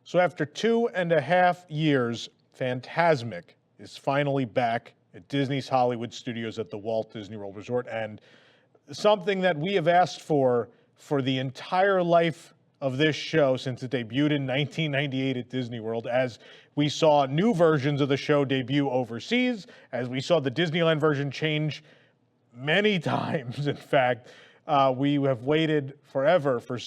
So after 2.5 years, Fantasmic is finally back at Disney's Hollywood Studios at the Walt Disney World Resort, and something that we have asked for the entire life of this show since it debuted in 1998 at Disney World, as we saw new versions of the show debut overseas, as we saw the Disneyland version change many times. In fact, we have waited forever for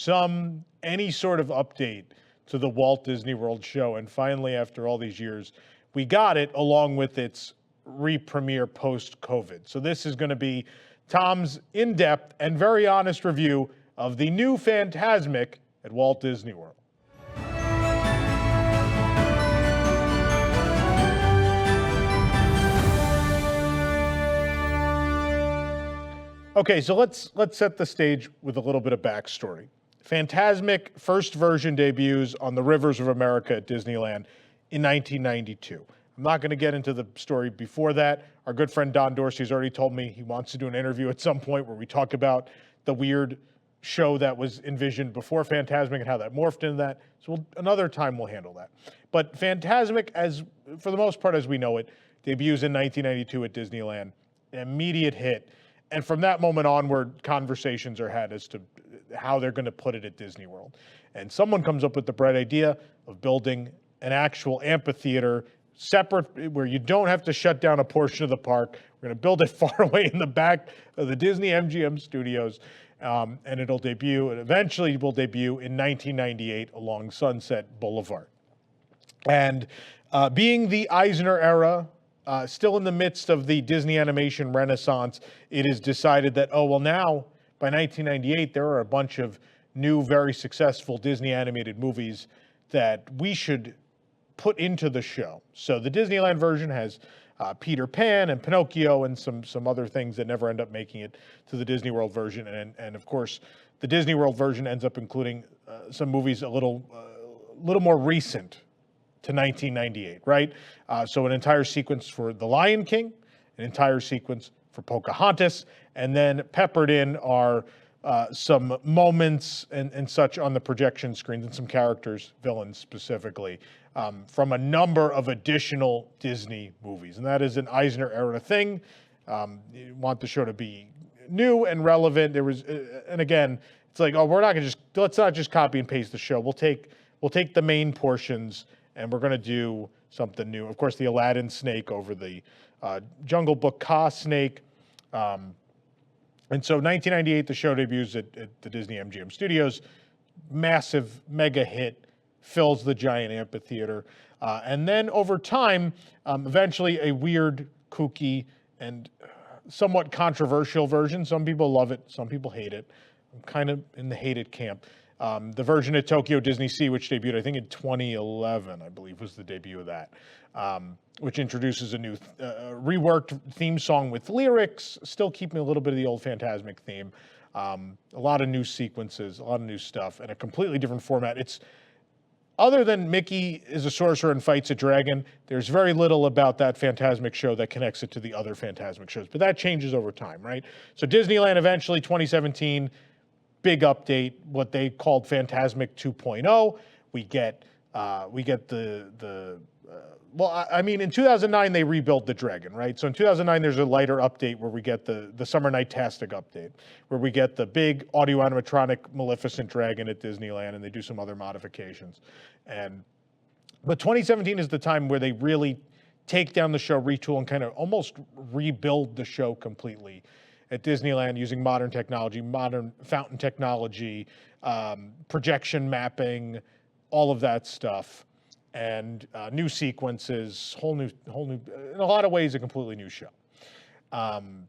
any sort of update to the Walt Disney World show. And finally, after all these years, we got it, along with its re-premiere post-COVID. So this is going to be Tom's in-depth and very honest review of the new Fantasmic at Walt Disney World. Okay, so let's set the stage with a little bit of backstory. Fantasmic first version debuts on the Rivers of America at Disneyland in 1992. I'm not going to get into the story before that. Our good friend Don Dorsey has already told me he wants to do an interview at some point where we talk about the weird show that was envisioned before Fantasmic and how that morphed into that. So another time we'll handle that. But Fantasmic, for the most part as we know it, debuts in 1992 at Disneyland. An immediate hit. And from that moment onward, conversations are had as to how they're going to put it at Disney World. And someone comes up with the bright idea of building an actual amphitheater separate, where you don't have to shut down a portion of the park. We're going to build it far away in the back of the Disney MGM studios, and it eventually will debut in 1998 along Sunset Boulevard. And being the Eisner era, still in the midst of the Disney animation renaissance, it is decided that, now by 1998, there are a bunch of new, very successful Disney animated movies that we should put into the show. So the Disneyland version has Peter Pan and Pinocchio and some other things that never end up making it to the Disney World version. And of course, the Disney World version ends up including some movies a little more recent to 1998, right? So an entire sequence for The Lion King, an entire sequence for Pocahontas, and then peppered in are some moments and such on the projection screens, and some characters, villains specifically, from a number of additional Disney movies. And that is an Eisner era thing. You want the show to be new and relevant. And again, it's like, let's not just copy and paste the show. We'll take the main portions and we're going to do something new. Of course, the Aladdin snake over the Jungle Book Ka snake. And so 1998, the show debuts at the Disney MGM Studios. Massive mega hit, fills the giant amphitheater. And then over time, eventually a weird, kooky, and somewhat controversial version. Some people love it, some people hate it. I'm kind of in the hated camp. The version at Tokyo Disney Sea, which debuted, I think, in 2011, I believe, was the debut of that, which introduces a new reworked theme song with lyrics, still keeping a little bit of the old Fantasmic theme, a lot of new sequences, a lot of new stuff, and a completely different format. Other than Mickey is a sorcerer and fights a dragon, there's very little about that Fantasmic show that connects it to the other Fantasmic shows, but that changes over time, right? So Disneyland eventually, 2017, big update, what they called Fantasmic 2.0. We get in 2009, they rebuilt the dragon, right? So in 2009, there's a lighter update where we get the Summer Night-tastic update, where we get the big audio animatronic Maleficent dragon at Disneyland, and they do some other modifications. But 2017 is the time where they really take down the show, retool, and kind of almost rebuild the show completely at Disneyland using modern technology, modern fountain technology, projection mapping, all of that stuff, and new sequences, whole new, in a lot of ways, a completely new show. And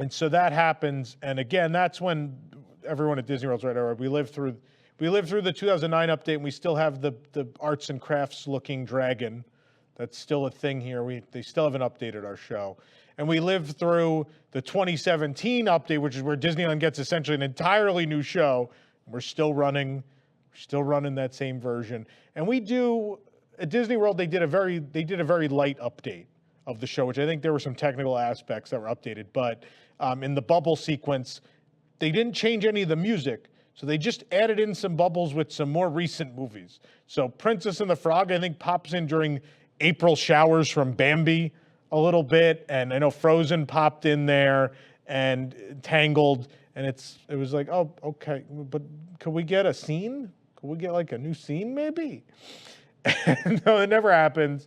so that happens, and again, that's when everyone at Disney World's right. All right, we lived through the 2009 update, and we still have the arts and crafts looking dragon. That's still a thing here. They still haven't updated our show. And we lived through the 2017 update, which is where Disneyland gets essentially an entirely new show. We're still running that same version. And at Disney World, they did a very light update of the show, which I think there were some technical aspects that were updated. But in the bubble sequence, they didn't change any of the music. So they just added in some bubbles with some more recent movies. So Princess and the Frog, I think, pops in during April showers from Bambi a little bit. And I know Frozen popped in there and Tangled. And it was like, oh, okay, but could we get a scene? Could we get like a new scene maybe? No, it never happens.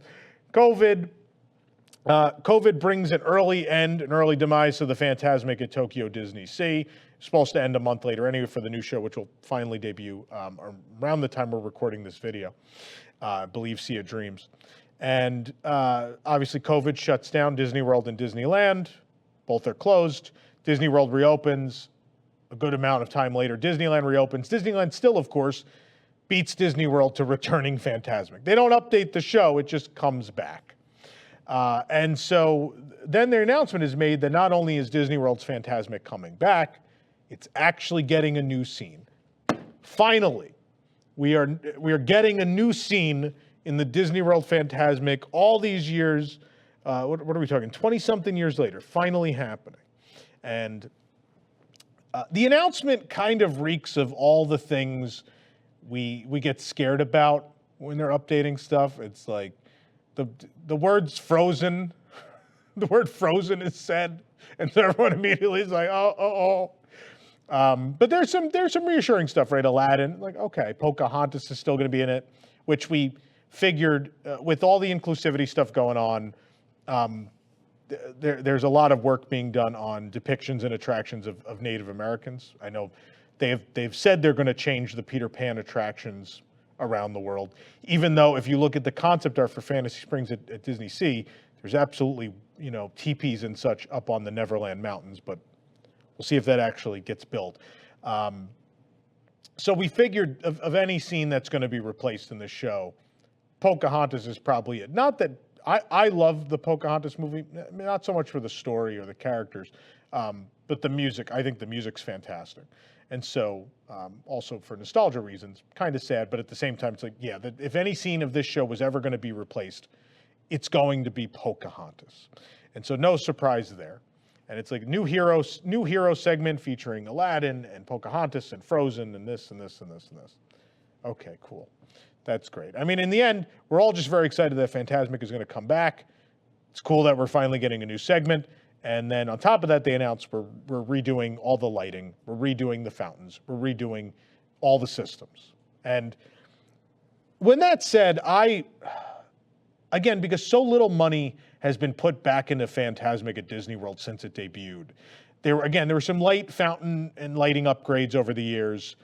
COVID brings an early end, an early demise to the Fantasmic at Tokyo Disney Sea. It's supposed to end a month later anyway for the new show, which will finally debut around the time we're recording this video. I believe Sea of Dreams. And obviously COVID shuts down Disney World and Disneyland. Both are closed. Disney World reopens a good amount of time later. Disneyland reopens. Disneyland still, of course, beats Disney World to returning Fantasmic. They don't update the show. It just comes back. And so then the announcement is made that not only is Disney World's Fantasmic coming back, it's actually getting a new scene. Finally, we are getting a new scene in the Disney World Fantasmic all these years. What are we talking? 20-something years later, finally happening. And the announcement kind of reeks of all the things we get scared about when they're updating stuff. It's like the words frozen, the word frozen is said, and so everyone immediately is like, oh. But there's some reassuring stuff, right? Aladdin, like, okay, Pocahontas is still going to be in it, which we figured with all the inclusivity stuff going on. There's a lot of work being done on depictions and attractions of Native Americans. I know they've said they're going to change the Peter Pan attractions around the world, even though if you look at the concept art for Fantasy Springs at Disney Sea, there's absolutely, teepees and such up on the Neverland Mountains, but we'll see if that actually gets built. So we figured of any scene that's going to be replaced in this show, Pocahontas is probably it. Not that I love the Pocahontas movie, not so much for the story or the characters, but the music. I think the music's fantastic. And so also for nostalgia reasons, kind of sad, but at the same time, it's like, yeah, if any scene of this show was ever going to be replaced, it's going to be Pocahontas. And so no surprise there. And it's like new hero segment featuring Aladdin and Pocahontas and Frozen and this and this and this and this. Okay, cool. That's great. I mean, in the end, we're all just very excited that Fantasmic is going to come back. It's cool that we're finally getting a new segment. And then on top of that, they announced we're redoing all the lighting. We're redoing the fountains. We're redoing all the systems. And when that's said, again, because so little money has been put back into Fantasmic at Disney World since it debuted. There were some light fountain and lighting upgrades over the years.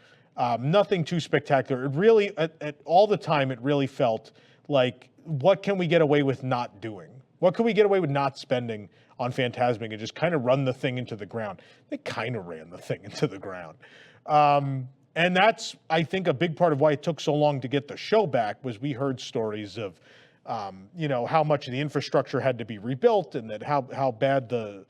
Nothing too spectacular. It really, at all the time, it really felt like, what can we get away with not doing? What can we get away with not spending on Fantasmic and just kind of run the thing into the ground? They kind of ran the thing into the ground. And that's, I think, a big part of why it took so long to get the show back was we heard stories of, how much the infrastructure had to be rebuilt and that how bad the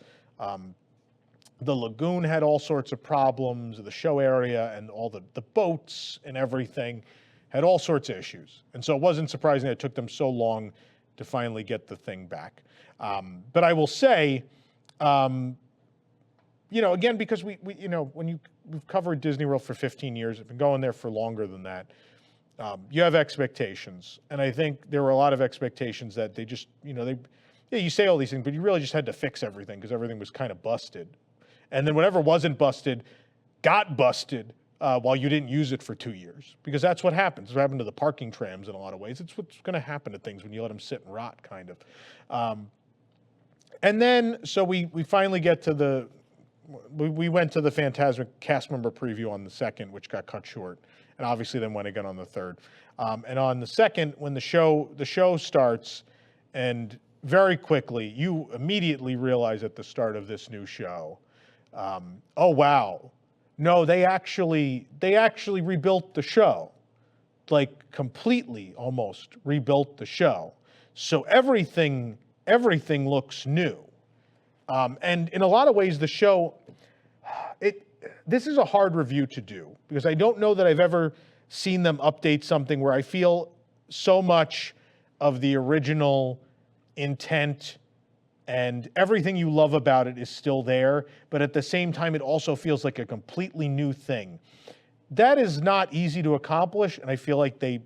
lagoon had all sorts of problems, the show area and all the boats and everything had all sorts of issues. And so it wasn't surprising that it took them so long to finally get the thing back. But I will say, again, because we've covered Disney World for 15 years, I've been going there for longer than that. You have expectations. And I think there were a lot of expectations that they just, you say all these things, but you really just had to fix everything because everything was kind of busted. And then whatever wasn't busted got busted while you didn't use it for 2 years. Because that's what happens. It's what happened to the parking trams in a lot of ways. It's what's going to happen to things when you let them sit and rot, kind of. And then, so we finally get to we went to the Fantasmic cast member preview on the 2nd, which got cut short. And obviously then went again on the 3rd. And on the 2nd, when the show starts, and very quickly, you immediately realize at the start of this new show, oh wow, no, they actually rebuilt the show, like completely almost rebuilt the show. So everything looks new. And in a lot of ways, the show, this is a hard review to do because I don't know that I've ever seen them update something where I feel so much of the original intent and everything you love about it is still there, but at the same time, it also feels like a completely new thing. that is not easy to accomplish, and I feel like they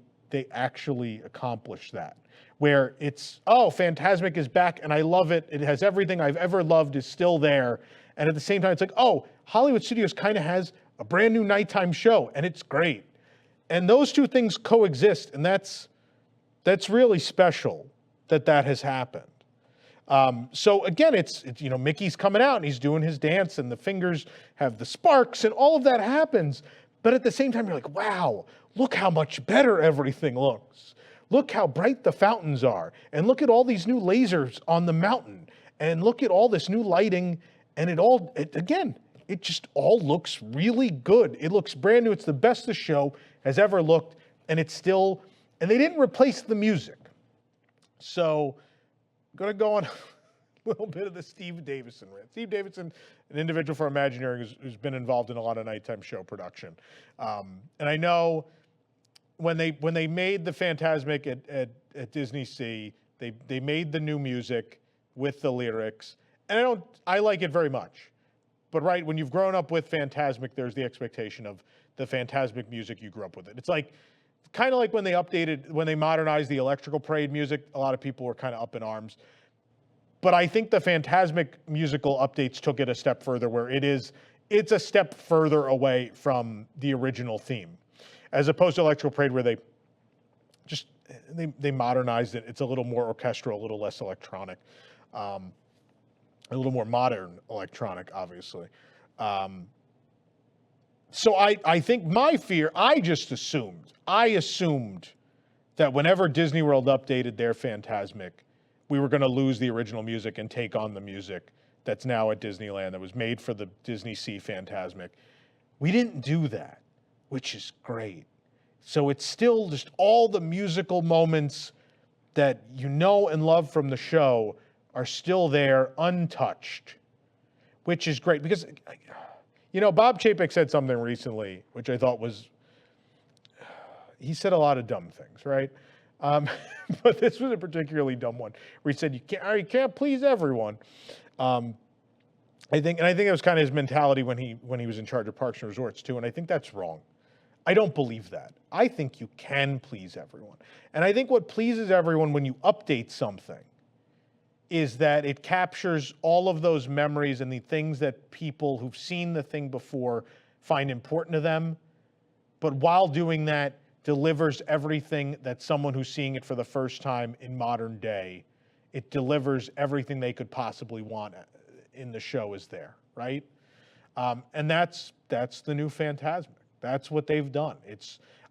actually accomplish that. Where it's, oh, Fantasmic is back and I love it. It has everything I've ever loved is still there. And at the same time, it's like, oh, Hollywood Studios kind of has a brand new nighttime show and it's great. And those two things coexist, and that's really special that has happened. So again, it's Mickey's coming out and he's doing his dance and the fingers have the sparks and all of that happens. But at the same time, you're like, wow, look how much better everything looks. Look how bright the fountains are. And look at all these new lasers on the mountain. And look at all this new lighting. And it just all looks really good. It looks brand new. It's the best the show has ever looked. And they didn't replace the music. So I'm going to go on a little bit of the Steve Davison rant. Steve Davison, an individual for Imagineering who's been involved in a lot of nighttime show production. And I know when they made the Fantasmic at Disney Sea, they made the new music with the lyrics. And I like it very much. But right, when you've grown up with Fantasmic, there's the expectation of the Fantasmic music, you grew up with it. It's like, kind of like when they modernized the Electrical Parade music, a lot of people were kind of up in arms. But I think the Fantasmic musical updates took it a step further, where it's a step further away from the original theme, as opposed to Electrical Parade, where they modernized it. It's a little more orchestral, a little less electronic, a little more modern electronic, obviously. So I think my fear, I assumed that whenever Disney World updated their Fantasmic, we were going to lose the original music and take on the music that's now at Disneyland that was made for the Disney Sea Fantasmic. We didn't do that, which is great. So it's still just all the musical moments that you know and love from the show are still there, untouched, which is great. Because, Bob Chapek said something recently, which I thought he said a lot of dumb things, right? But this was a particularly dumb one, where he said, you can't please everyone. I think it was kind of his mentality when he was in charge of Parks and Resorts too, and I think that's wrong. I don't believe that. I think you can please everyone. And I think what pleases everyone when you update something is that it captures all of those memories and the things that people who've seen the thing before find important to them, but while doing that, delivers everything that someone who's seeing it for the first time in modern day, it delivers everything they could possibly want in the show is there, right? And that's the new Fantasmic. That's what they've done.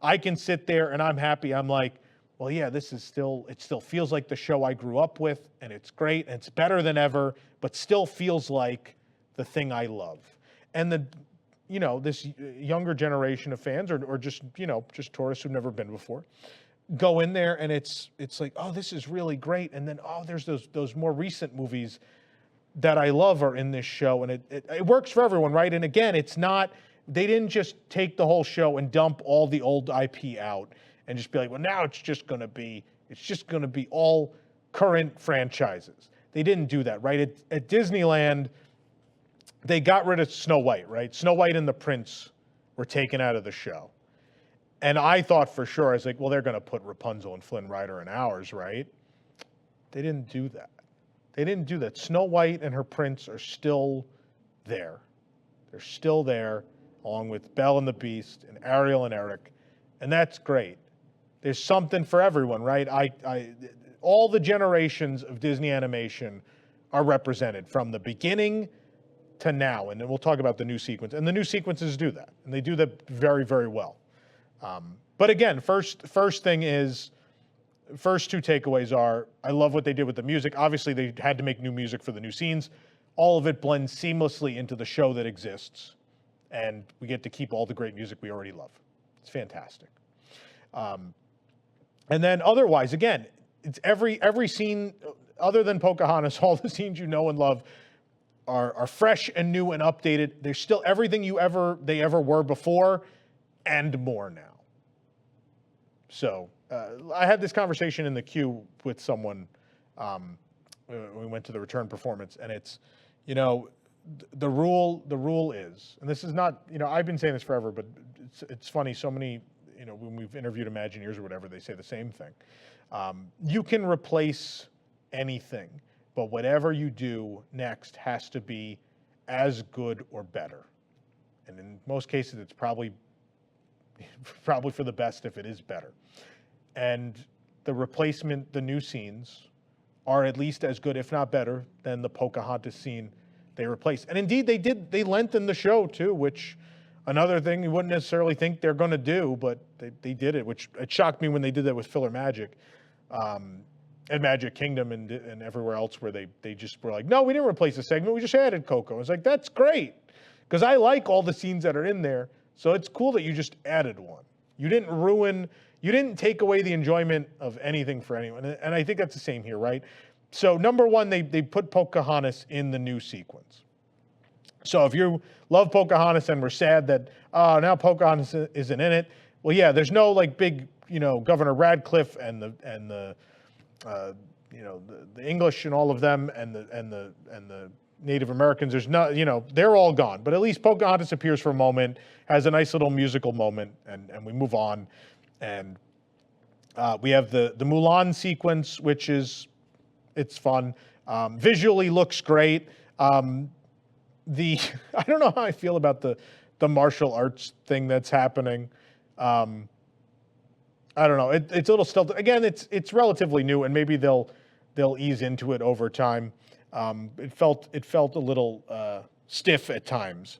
I can sit there and I'm happy. I'm like, well, yeah, it still feels like the show I grew up with, and it's great, and it's better than ever, but still feels like the thing I love. And this younger generation of fans, or just tourists who've never been before, go in there and it's like, oh, this is really great. And then, oh, there's those more recent movies that I love are in this show, and it works for everyone, right? And again, they didn't just take the whole show and dump all the old IP out and just be like, well, now it's just going to be all current franchises. They didn't do that, right? At Disneyland, they got rid of Snow White, right? Snow White and the Prince were taken out of the show. And I thought for sure, I was like, well, they're going to put Rapunzel and Flynn Rider in ours, right? They didn't do that. Snow White and her prince are still there. They're still there, along with Belle and the Beast and Ariel and Eric. And that's great. There's something for everyone, right? All the generations of Disney animation are represented from the beginning to now. And then we'll talk about the new sequence. And the new sequences do that. And they do that very, very well. But again, first two takeaways are, I love what they did with the music. Obviously, they had to make new music for the new scenes. All of it blends seamlessly into the show that exists. And we get to keep all the great music we already love. It's fantastic. And then otherwise, again, it's every scene, other than Pocahontas, all the scenes you know and love are fresh and new and updated. There's still everything they ever were before and more now. So I had this conversation in the queue with someone. We went to the return performance, and it's, the rule is, and this is not, I've been saying this forever, but it's funny. So many, when we've interviewed Imagineers or whatever, they say the same thing. You can replace anything, but whatever you do next has to be as good or better. And in most cases, it's probably for the best if it is better. And the replacement, the new scenes, are at least as good, if not better, than the Pocahontas scene they replaced. And indeed, they lengthened the show too, which another thing you wouldn't necessarily think they're going to do, but they did it, which it shocked me when they did that with Filler Magic. At Magic Kingdom and everywhere else where they just were like, no, we didn't replace the segment, we just added Coco. It's like, that's great, because I like all the scenes that are in there, so it's cool that you just added one. You didn't take away the enjoyment of anything for anyone, and I think that's the same here, right? So number one, they put Pocahontas in the new sequence. So if you love Pocahontas and were sad that, now Pocahontas isn't in it, well, yeah, there's no like big, Governor Radcliffe and the English and all of them and the Native Americans. There's no, they're all gone. But at least Pocahontas appears for a moment, has a nice little musical moment, and we move on. And we have the Mulan sequence, which it's fun. Visually looks great. I don't know how I feel about the martial arts thing that's happening. I don't know. It's a little stealth. Again, it's relatively new, and maybe they'll ease into it over time. It felt a little stiff at times,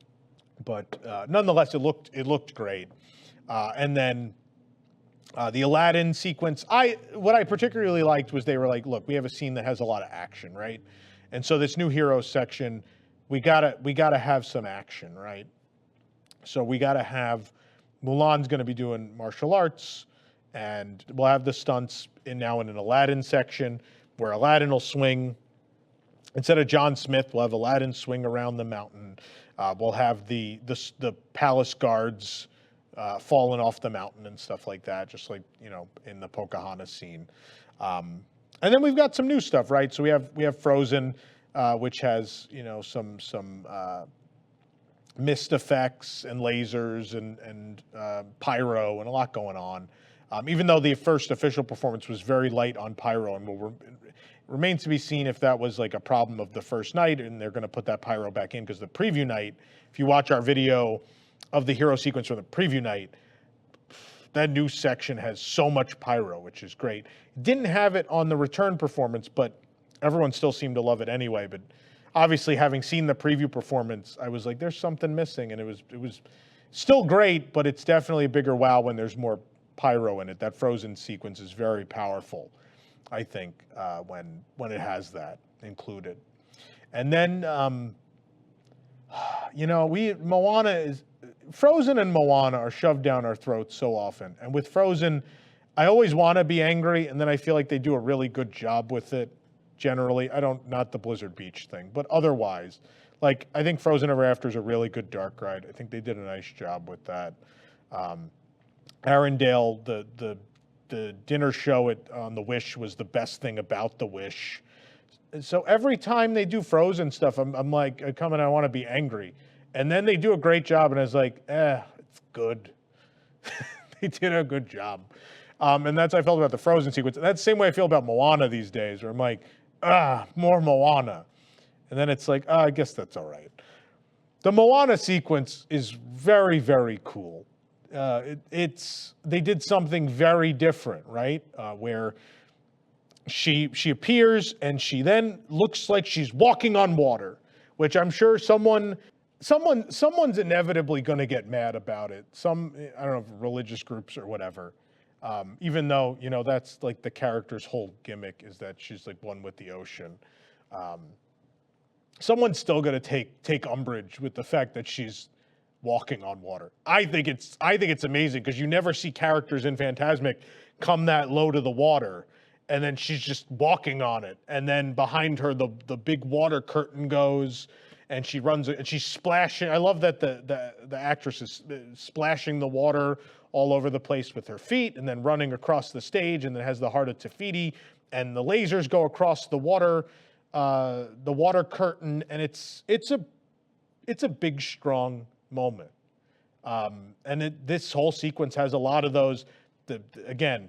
but nonetheless, it looked great. And then the Aladdin sequence. What I particularly liked was they were like, look, we have a scene that has a lot of action, right? And so this new heroes section, we gotta have some action, right? So we gotta have Mulan's going to be doing martial arts. And we'll have the stunts now in an Aladdin section where Aladdin will swing. Instead of John Smith, we'll have Aladdin swing around the mountain. We'll have the palace guards falling off the mountain and stuff like that, just like, in the Pocahontas scene. And then we've got some new stuff, right? So we have Frozen, which has, some mist effects and lasers and pyro and a lot going on. Even though the first official performance was very light on pyro, and remains to be seen if that was like a problem of the first night and they're going to put that pyro back in, because the preview night, if you watch our video of the hero sequence from the preview night, that new section has so much pyro, which is great. Didn't have it on the return performance, but everyone still seemed to love it anyway. But obviously, having seen the preview performance, I was like, there's something missing, and it was still great, but it's definitely a bigger wow when there's more pyro in it. That Frozen sequence is very powerful, I think, when it has that included. And then, Frozen and Moana are shoved down our throats so often. And with Frozen, I always want to be angry, and then I feel like they do a really good job with it, generally. Not the Blizzard Beach thing, but otherwise. Like, I think Frozen Ever After is a really good dark ride. I think they did a nice job with that. Arendelle, the dinner show on the Wish was the best thing about the Wish. So every time they do Frozen stuff, I'm like, I come and I want to be angry. And then they do a great job, and I was like, it's good. They did a good job. And that's how I felt about the Frozen sequence. And that's the same way I feel about Moana these days, where I'm like, more Moana. And then it's like, I guess that's all right. The Moana sequence is very, very cool. They did something very different, right? Where she appears and she then looks like she's walking on water, which I'm sure someone's inevitably going to get mad about it. I don't know, religious groups or whatever. Even though, that's like the character's whole gimmick is that she's like one with the ocean. Someone's still going to take umbrage with the fact that she's walking on water. I think it's amazing, because you never see characters in Fantasmic come that low to the water, and then she's just walking on it, and then behind her the big water curtain goes, and she runs and she's splashing. I love that the actress is splashing the water all over the place with her feet, and then running across the stage, and then has the Heart of Te-Fiti, and the lasers go across the water curtain, and it's it's a big, strong moment. And this whole sequence has a lot of those, again,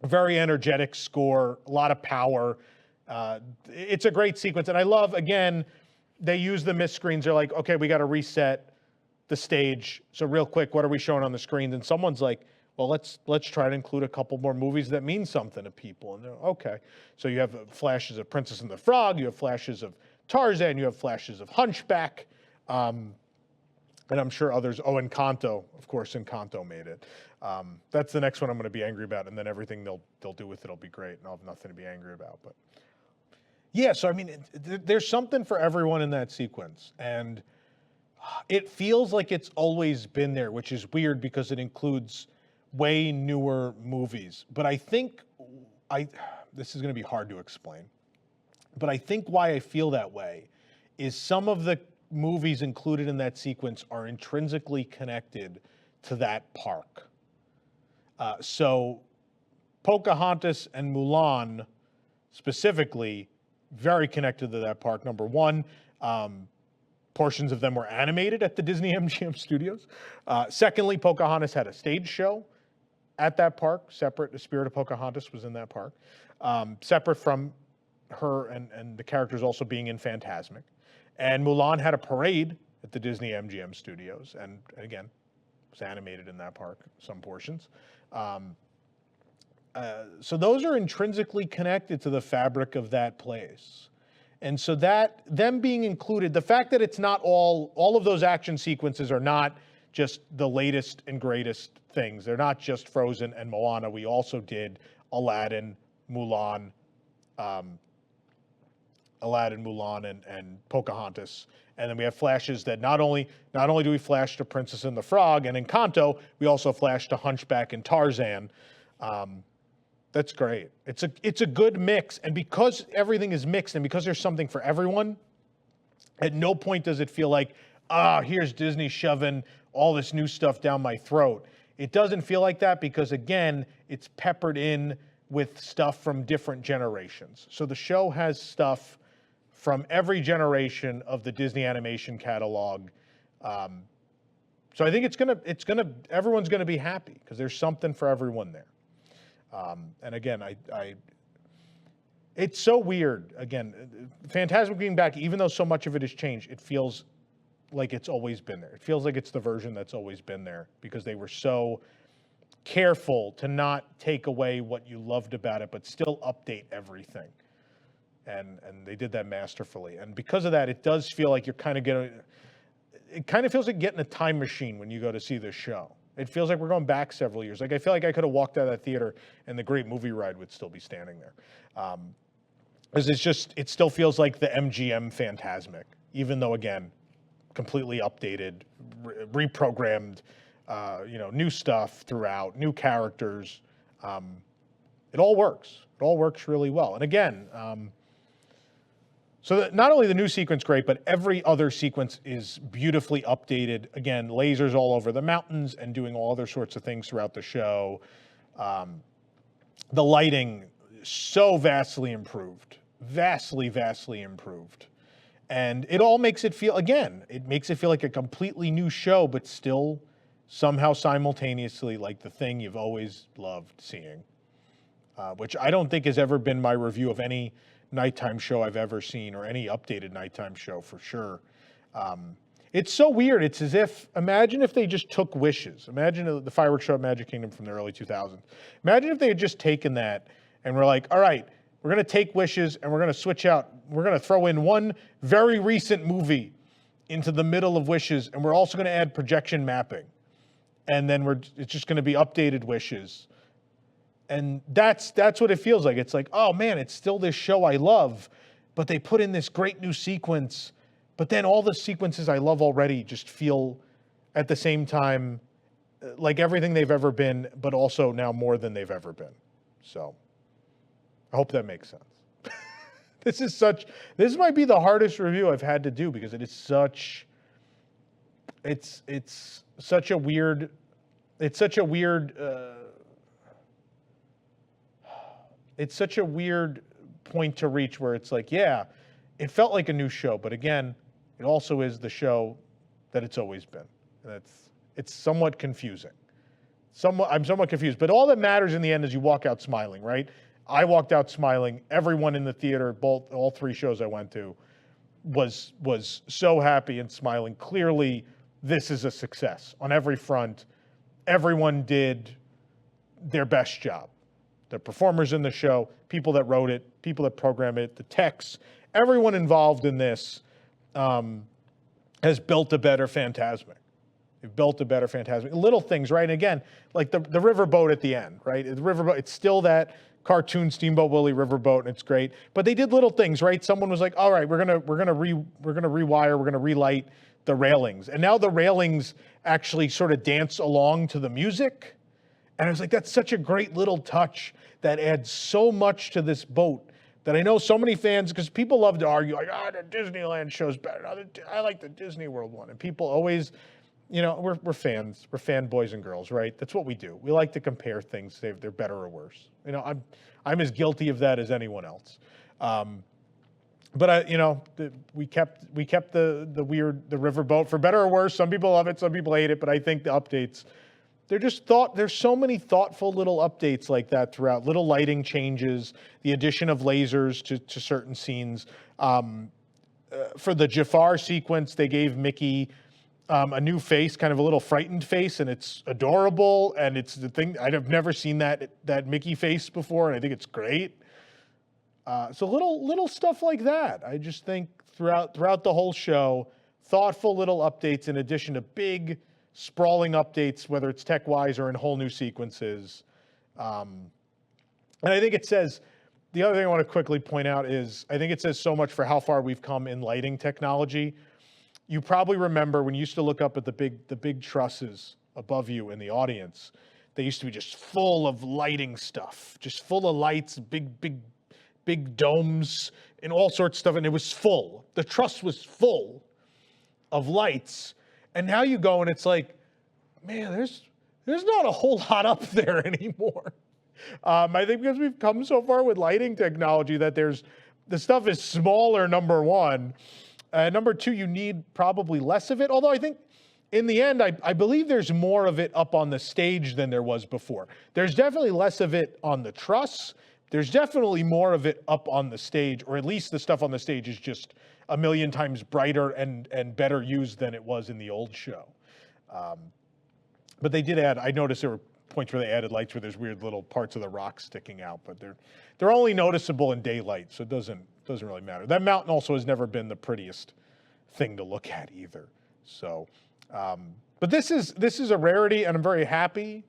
very energetic score, a lot of power. It's a great sequence. And I love, again, they use the mist screens. They're like, okay, we got to reset the stage. So real quick, what are we showing on the screens? And someone's like, well, let's try to include a couple more movies that mean something to people. And they're okay. So you have flashes of Princess and the Frog. You have flashes of Tarzan. You have flashes of Hunchback. And I'm sure others. Oh, Encanto, of course, Encanto made it. That's the next one I'm going to be angry about, and then everything they'll do with it will be great, and I'll have nothing to be angry about. But yeah, so I mean, there's something for everyone in that sequence, and it feels like it's always been there, which is weird because it includes way newer movies. But I think this is going to be hard to explain, but I think why I feel that way is some of the movies included in that sequence are intrinsically connected to that park. So Pocahontas and Mulan specifically, very connected to that park. Number one, portions of them were animated at the Disney MGM studios. Secondly, Pocahontas had a stage show at that park, separate. The Spirit of Pocahontas was in that park, separate from her and the characters also being in Fantasmic. And Mulan had a parade at the Disney MGM studios, and again, was animated in that park, some portions. So those are intrinsically connected to the fabric of that place. And so that, them being included, the fact that it's not all of those action sequences are not just the latest and greatest things. They're not just Frozen and Moana. We also did Aladdin, Mulan, and Pocahontas. And then we have flashes that not only do we flash to Princess and the Frog and Encanto, we also flash to Hunchback and Tarzan. That's great. It's a good mix. And because everything is mixed and because there's something for everyone, at no point does it feel like, here's Disney shoving all this new stuff down my throat. It doesn't feel like that because, again, it's peppered in with stuff from different generations. So the show has stuff from every generation of the Disney animation catalog. So I think everyone's gonna be happy because there's something for everyone there. And again, it's so weird. Again, Fantasmic being back, even though so much of it has changed, it feels like it's always been there. It feels like it's the version that's always been there because they were so careful to not take away what you loved about it, but still update everything. And they did that masterfully. And because of that, it does feel like it kind of feels like getting a time machine when you go to see this show. It feels like we're going back several years. Like I feel like I could have walked out of that theater and the great movie ride would still be standing there. Because it still feels like the MGM Fantasmic, even though, again, completely updated, reprogrammed, new stuff throughout, new characters. It all works. It all works really well. And again, so that not only the new sequence great, but every other sequence is beautifully updated. Again, lasers all over the mountains and doing all other sorts of things throughout the show. The lighting, so vastly improved. Vastly, vastly improved. And it all makes it feel like a completely new show, but still somehow simultaneously like the thing you've always loved seeing. Which I don't think has ever been my review of any nighttime show I've ever seen, or any updated nighttime show for sure. It's so weird. It's as if, imagine if they just took Wishes. Imagine the fireworks show at Magic Kingdom from the early 2000s. Imagine if they had just taken that and were like, all right, we're going to take Wishes and we're going to switch out. We're going to throw in one very recent movie into the middle of Wishes, and we're also going to add projection mapping. And then it's just going to be updated Wishes. And that's what it feels like. It's like, oh man, it's still this show I love, but they put in this great new sequence, but then all the sequences I love already just feel at the same time like everything they've ever been, but also now more than they've ever been. So I hope that makes sense. This might be the hardest review I've had to do because it's such a weird point to reach where it's like, yeah, it felt like a new show, but again, it also is the show that it's always been. And it's somewhat confusing. I'm somewhat confused, but all that matters in the end is you walk out smiling, right? I walked out smiling. Everyone in the theater, all three shows I went to, was so happy and smiling. Clearly, this is a success on every front. Everyone did their best job. The performers in the show, people that wrote it, people that program it, the techs, everyone involved in this has built a better Fantasmic. They've built a better Fantasmic. Little things, right? And again, like the riverboat at the end, right? The riverboat, it's still that cartoon Steamboat Willie riverboat, and it's great. But they did little things, right? Someone was like, "All right, we're gonna rewire, we're gonna relight the railings," and now the railings actually sort of dance along to the music. And I was like, that's such a great little touch that adds so much to this boat that I know so many fans, because people love to argue, like, the Disneyland show's better. I like the Disney World one. And people always, we're fans. We're fanboys and girls, right? That's what we do. We like to compare things, say if they're better or worse. I'm as guilty of that as anyone else. But we kept the riverboat, for better or worse. Some people love it, some people hate it, but I think the updates, there's so many thoughtful little updates like that throughout, little lighting changes, the addition of lasers to certain scenes. For the Jafar sequence, they gave Mickey a new face, kind of a little frightened face, and it's adorable, and it's the thing, I've never seen that Mickey face before, and I think it's great. So little stuff like that. I just think throughout the whole show, thoughtful little updates in addition to big, sprawling updates, whether it's tech-wise or in whole new sequences. And I think it says, the other thing I want to quickly point out is, I think it says so much for how far we've come in lighting technology. You probably remember when you used to look up at the big trusses above you in the audience, they used to be just full of lighting stuff, just full of lights, big domes and all sorts of stuff, and it was full. The truss was full of lights. And now you go and it's like, man, there's not a whole lot up there anymore. I think because we've come so far with lighting technology that the stuff is smaller, number one. Number two, you need probably less of it. Although I think in the end, I believe there's more of it up on the stage than there was before. There's definitely less of it on the truss. There's definitely more of it up on the stage, or at least the stuff on the stage is just a million times brighter and better used than it was in the old show. But they did add, I noticed there were points where they added lights where there's weird little parts of the rock sticking out, but they're only noticeable in daylight, so it doesn't really matter. That mountain also has never been the prettiest thing to look at either. So, but this is a rarity, and I'm very happy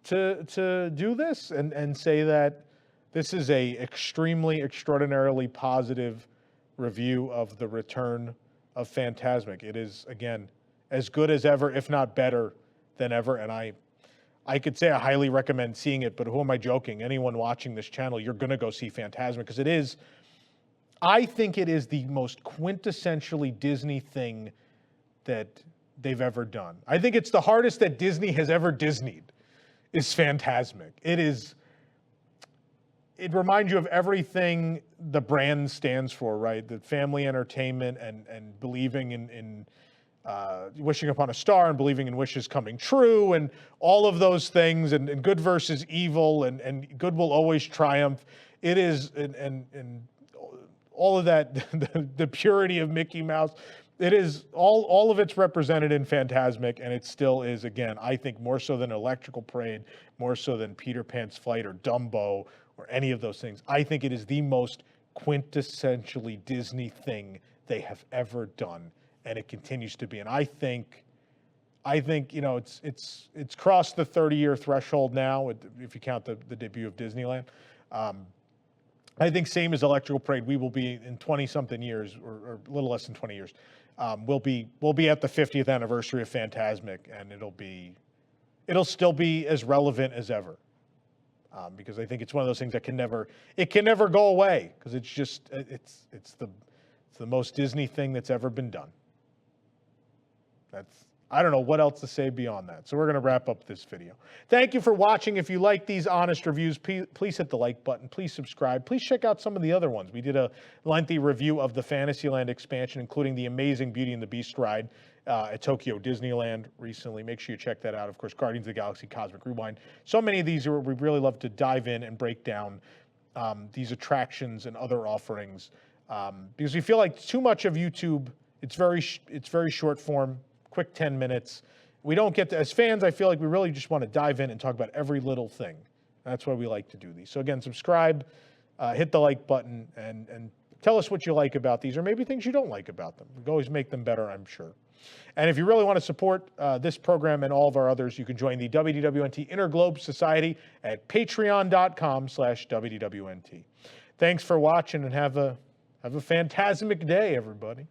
to do this and say that this is a extremely, extraordinarily positive review of the return of Fantasmic. It is, again, as good as ever, if not better than ever. And I could say I highly recommend seeing it, but who am I joking? Anyone watching this channel, you're going to go see Fantasmic, because I think it is the most quintessentially Disney thing that they've ever done. I think it's the hardest that Disney has ever Disneyed is Fantasmic. It reminds you of everything the brand stands for, right? The family entertainment and believing in wishing upon a star and believing in wishes coming true and all of those things and good versus evil and good will always triumph. It is, and all of that, the purity of Mickey Mouse, it is, all of it's represented in Fantasmic, and it still is, again, I think more so than Electrical Parade, more so than Peter Pan's Flight or Dumbo, or any of those things. I think it is the most quintessentially Disney thing they have ever done, and it continues to be. And I think it's crossed the 30-year threshold now, if you count the debut of Disneyland. I think same as Electrical Parade, we will be in 20-something years, or a little less than 20 years. We'll be at the 50th anniversary of Fantasmic, and it'll still be as relevant as ever. Because I think it's one of those things that can never go away, because it's the most Disney thing that's ever been done. I don't know what else to say beyond that. So we're going to wrap up this video. Thank you for watching. If you like these honest reviews, please hit the like button. Please subscribe. Please check out some of the other ones. We did a lengthy review of the Fantasyland expansion, including the amazing Beauty and the Beast ride at Tokyo Disneyland recently. Make sure you check that out. Of course, Guardians of the Galaxy Cosmic Rewind. So many of these we really love to dive in and break down these attractions and other offerings because we feel like too much of YouTube, it's very short form. Quick 10 minutes. We don't get to, as fans, I feel like we really just want to dive in and talk about every little thing. That's why we like to do these. So again, subscribe, hit the like button, and tell us what you like about these, or maybe things you don't like about them. We can always make them better, I'm sure. And if you really want to support this program and all of our others, you can join the WDWNT Interglobe Society at patreon.com/WDWNT. Thanks for watching, and have a Fantasmic day, everybody.